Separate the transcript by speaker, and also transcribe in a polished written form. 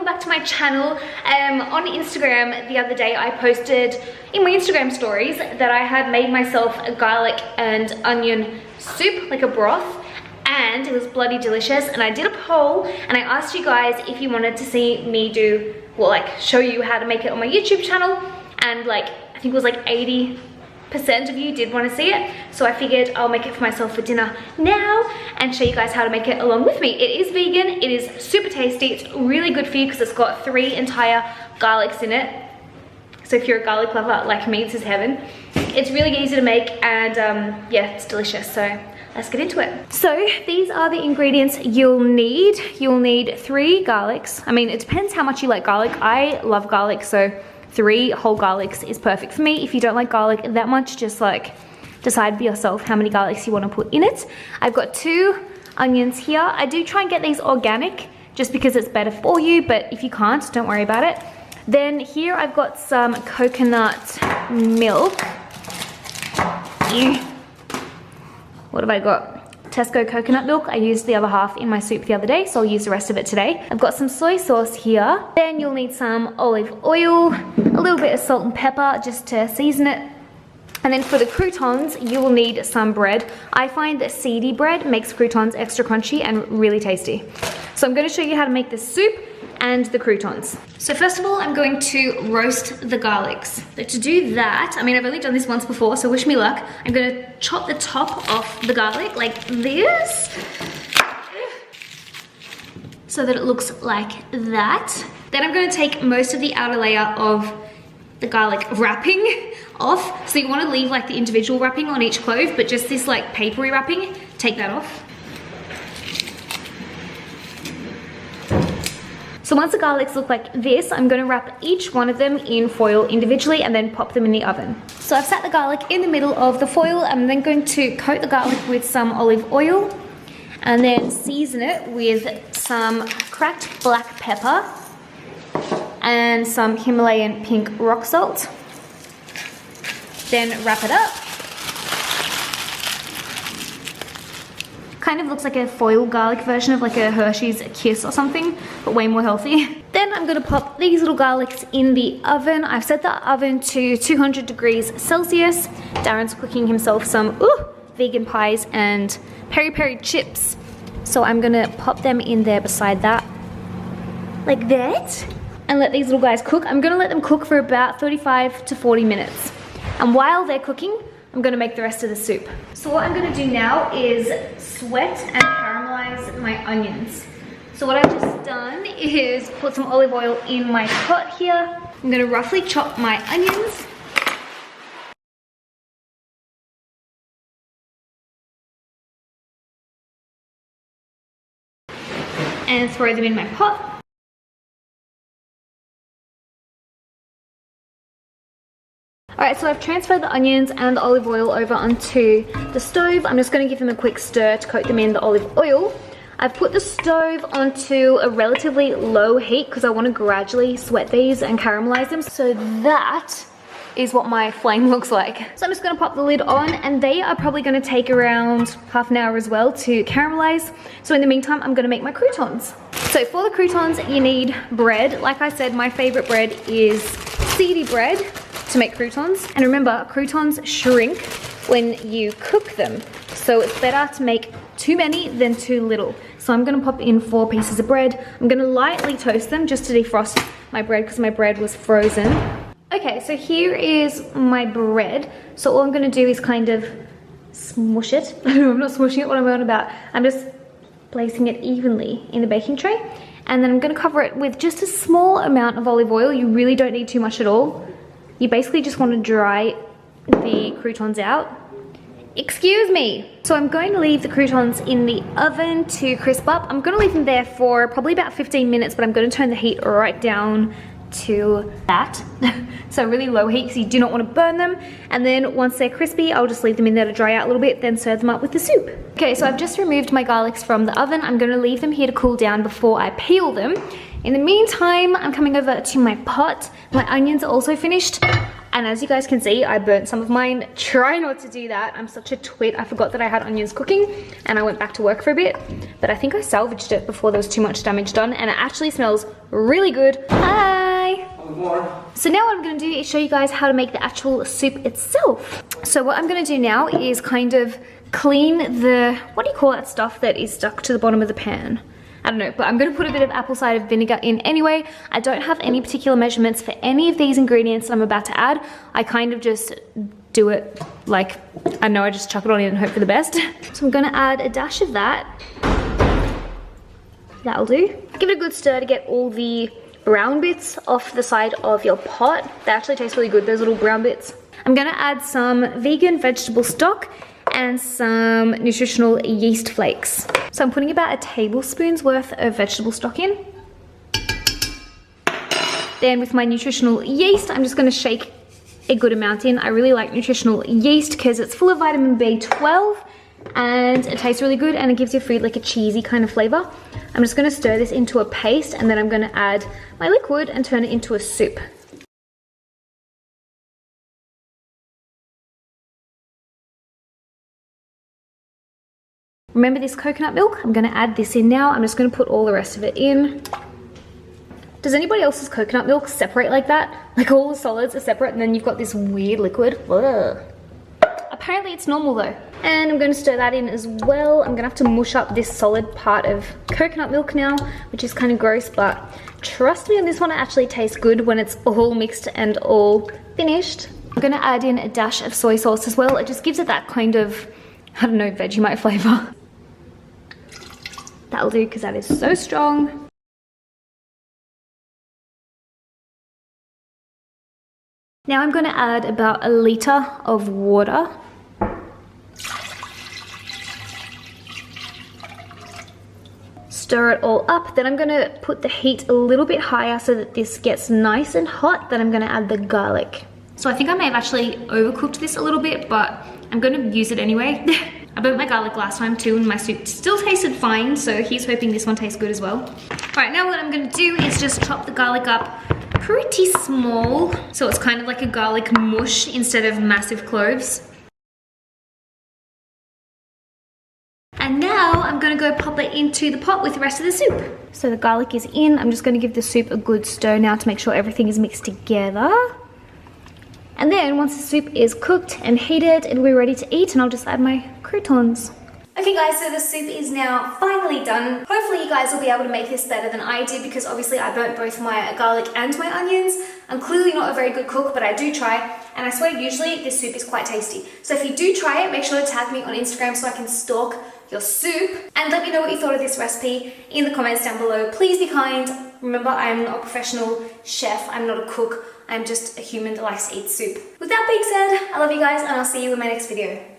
Speaker 1: back to my channel. On Instagram the other day I posted in my Instagram stories that I had made myself a garlic and onion soup, like a broth, and it was bloody delicious. And I did a poll and I asked you guys if you wanted to see me do, well, like show you how to make it on my YouTube channel, and like I think it was like 80% of you did want to see it, so I figured I'll make it for myself for dinner now and show you guys how to make it along with me. It is vegan, it is super tasty, it's really good for you because it's got 3 entire garlics in it. So if you're a garlic lover like me, this is heaven. It's really easy to make, and yeah, it's delicious. So let's get into it. So these are the ingredients you'll need. You'll need 3 garlics. I mean, it depends how much you like garlic. I love garlic, so 3 whole garlics is perfect for me. If you don't like garlic that much, just like decide for yourself how many garlics you want to put in it. I've got 2 onions here. I do try and get these organic just because it's better for you, but if you can't, don't worry about it. Then here I've got some coconut milk. What have I got? Tesco coconut milk. I used the other half in my soup the other day, so I'll use the rest of it today. I've got some soy sauce here. Then you'll need some olive oil, a little bit of salt and pepper just to season it. And then for the croutons, you will need some bread. I find that seedy bread makes croutons extra crunchy and really tasty. So I'm going to show you how to make the soup and the croutons. So first of all, I'm going to roast the garlics. So to do that, I mean, I've only done this once before, so wish me luck. I'm going to chop the top off the garlic like this, so that it looks like that. Then I'm going to take most of the outer layer of the garlic wrapping off. So you want to leave like the individual wrapping on each clove, but just this like papery wrapping, take that off. So once the garlics look like this, I'm going to wrap each one of them in foil individually and then pop them in the oven. So I've set the garlic in the middle of the foil. I'm then going to coat the garlic with some olive oil and then season it with some cracked black pepper and some Himalayan pink rock salt. Then wrap it up. Kind of looks like a foil garlic version of like a Hershey's Kiss or something, but way more healthy. Then I'm gonna pop these little garlics in the oven. I've set the oven to 200 degrees Celsius. Darren's cooking himself some vegan pies and peri-peri chips. So I'm gonna pop them in there beside that, like that, and let these little guys cook. I'm gonna let them cook for about 35 to 40 minutes. And while they're cooking, I'm gonna make the rest of the soup. So what I'm gonna do now is sweat and caramelize my onions. So what I've just done is put some olive oil in my pot here. I'm gonna roughly chop my onions. And throw them in my pot. Alright, so I've transferred the onions and the olive oil over onto the stove. I'm just going to give them a quick stir to coat them in the olive oil. I've put the stove onto a relatively low heat because I want to gradually sweat these and caramelize them. So that is what my flame looks like. So I'm just going to pop the lid on, and they are probably going to take around half an hour as well to caramelize. So in the meantime, I'm going to make my croutons. So for the croutons, you need bread. Like I said, my favorite bread is seedy bread to make croutons. And remember, croutons shrink when you cook them, so it's better to make too many than too little. So I'm gonna pop in 4 pieces of bread. I'm gonna lightly toast them just to defrost my bread because my bread was frozen. Okay, so here is my bread. So all I'm gonna do is kind of smush it. I'm not smushing it, what I'm on about. I'm just placing it evenly in the baking tray. And then I'm gonna cover it with just a small amount of olive oil. You really don't need too much at all. You basically just want to dry the croutons out. Excuse me. So I'm going to leave the croutons in the oven to crisp up. I'm going to leave them there for probably about 15 minutes, but I'm going to turn the heat right down to that. So really low heat because you do not want to burn them. And then once they're crispy, I'll just leave them in there to dry out a little bit, then serve them up with the soup. Okay, so I've just removed my garlics from the oven. I'm going to leave them here to cool down before I peel them. In the meantime, I'm coming over to my pot. My onions are also finished. And as you guys can see, I burnt some of mine. Try not to do that. I'm such a twit. I forgot that I had onions cooking and I went back to work for a bit. But I think I salvaged it before there was too much damage done, and it actually smells really good. Hi! So now what I'm gonna do is show you guys how to make the actual soup itself. So what I'm gonna do now is kind of clean the, what do you call that stuff that is stuck to the bottom of the pan? I don't know, but I'm gonna put a bit of apple cider vinegar in anyway. I don't have any particular measurements for any of these ingredients that I'm about to add. I kind of just do it like, I know, I just chuck it on in and hope for the best. So I'm gonna add a dash of that. That'll do. Give it a good stir to get all the brown bits off the side of your pot. They actually taste really good, those little brown bits. I'm gonna add some vegan vegetable stock and some nutritional yeast flakes. So I'm putting about a tablespoon's worth of vegetable stock in. Then with my nutritional yeast, I'm just gonna shake a good amount in. I really like nutritional yeast because it's full of vitamin B12 and it tastes really good and it gives your food like a cheesy kind of flavor. I'm just gonna stir this into a paste and then I'm gonna add my liquid and turn it into a soup. Remember this coconut milk? I'm gonna add this in now. I'm just gonna put all the rest of it in. Does anybody else's coconut milk separate like that? Like all the solids are separate and then you've got this weird liquid. Ugh. Apparently it's normal though. And I'm gonna stir that in as well. I'm gonna have to mush up this solid part of coconut milk now, which is kind of gross, but trust me on this one, it actually tastes good when it's all mixed and all finished. I'm gonna add in a dash of soy sauce as well. It just gives it that kind of, I don't know, Vegemite flavor. That'll do because that is so strong. Now I'm gonna add about a litre of water. Stir it all up. Then I'm gonna put the heat a little bit higher so that this gets nice and hot. Then I'm gonna add the garlic. So I think I may have actually overcooked this a little bit, but I'm gonna use it anyway. I burnt my garlic last time too and my soup still tasted fine, so he's hoping this one tastes good as well. All right, now what I'm gonna do is just chop the garlic up pretty small, so it's kind of like a garlic mush instead of massive cloves. And now I'm gonna go pop it into the pot with the rest of the soup. So the garlic is in. I'm just gonna give the soup a good stir now to make sure everything is mixed together. And then once the soup is cooked and heated, it'll be ready to eat and I'll just add my croutons. Okay guys, so the soup is now finally done. Hopefully you guys will be able to make this better than I did because obviously I burnt both my garlic and my onions. I'm clearly not a very good cook, but I do try. And I swear usually this soup is quite tasty. So if you do try it, make sure to tag me on Instagram so I can stalk your soup. And let me know what you thought of this recipe in the comments down below. Please be kind. Remember, I'm not a professional chef. I'm not a cook. I'm just a human that likes to eat soup. With that being said, I love you guys and I'll see you in my next video.